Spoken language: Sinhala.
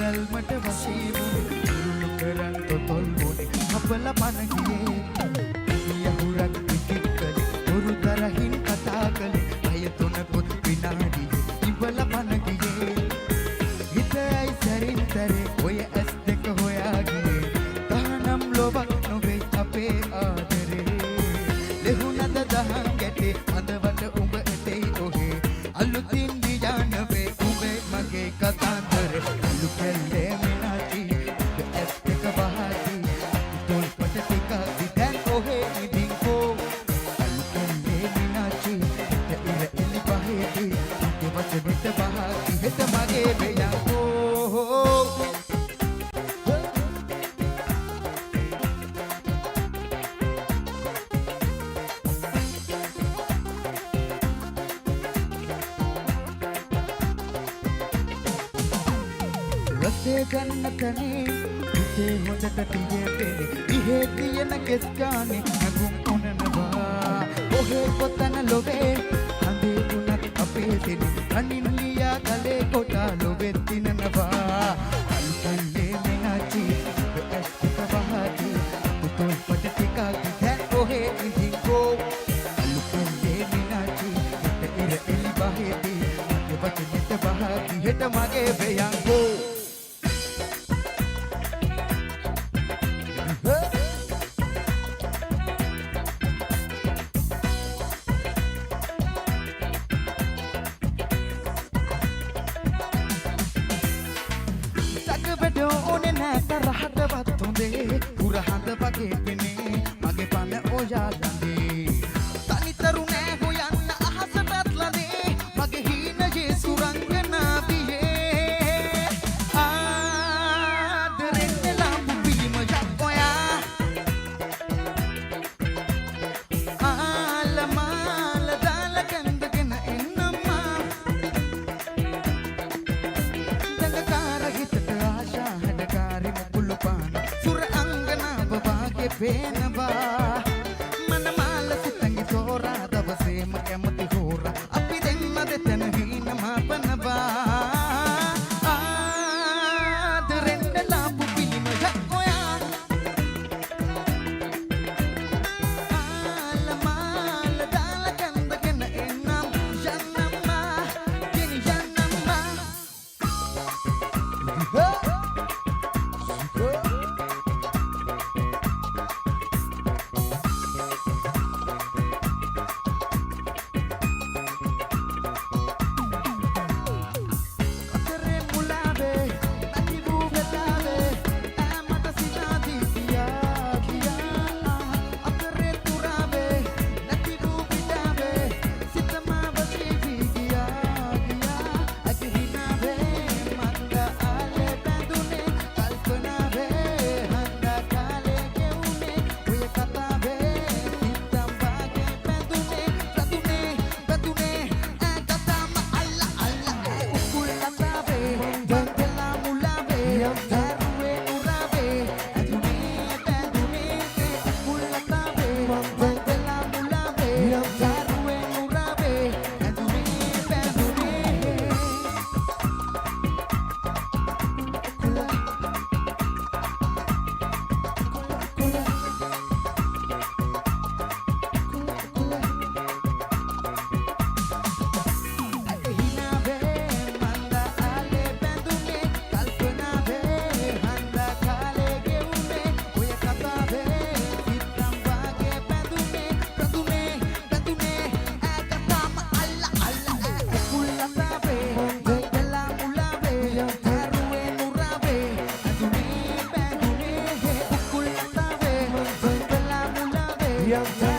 බැල්මට වශී වුණේ උරුළු කරන් තොල් වුණේ අපල පන ගියේ යහුරක් පිටික් කලේ උරු තරහින් කතා කලේ අය තුනකුත් විනාඩියේ ඉබල පන ගියේ හිතයි සැරින් සැරේ ඔය ඇස් දෙක හොයා ගියේ තහනම් ලොවක් නොවේ අපේ ආදරේ ලෙහුනද දහම් ගැටේ හදවට උඹ එතෙයි ඔහේ අලුතින් දිජානවේ උඹේ මගේ කතාන්දර අලු කැල්ලේ මිනාචි ඇස් දෙක වහති තොල් පට ටික දිදැන් ඔහේ ඉදින් කෝ අලු කැල්ලේ මිනාචි ඉර එලි පහේති දෙවච විත වහති හෙට මගේ වෙයකෝ රසේ ගන්න තනේ හිතේ හොඳට තියෙන්නේ ඉහේ තියෙන කෙස් ගානේ නගුම් උනනවා ඔහේ කොතන ලොවේ හඳේ තුනක් අපේ දෙන අනින් ලියා ගලේ කොටා ලොවෙත් දිනනවා අලු කල්ලේ මෙනාචි ඇස් දෙක වහති පුතොල් පට ටිකක් දැන් ඔහේ ඉඳින් කෝ අලු කල්ලේ මෙනාචි ඉර එලි බහේදී දෙපට මෙත වහති හෙට මගේ වෙයන්කෝ ඕනේ නෑ තරහටවත් හොඳේ පුරහඳ වගේ පෙනේ මගේ පන ඔයා ළඟේ තනිතරු නෑ හොයන්න අහසටත් ලනේ මගේ හීනයේ සුරංගනාවියේ ආදරෙන් ලාඹු පිළිම යක්කොයා ආලමාල දාලා කැඳගෙන එන්නම්මා දඟකාර හිතට ආශා සුර අංගනාව වාගේ පේනවා මනමාල සිතඟි තෝරා දවසේම කැමති හෝරා අපි දෙන්න දෙතන හීන මාපනවා ආදරෙන් ලාඹු පිළිම යක්කොයා ආලමාල දාලා කැඳගෙන එන්නම් යන්නම්මා ගෙනි යන්නම්මා young time.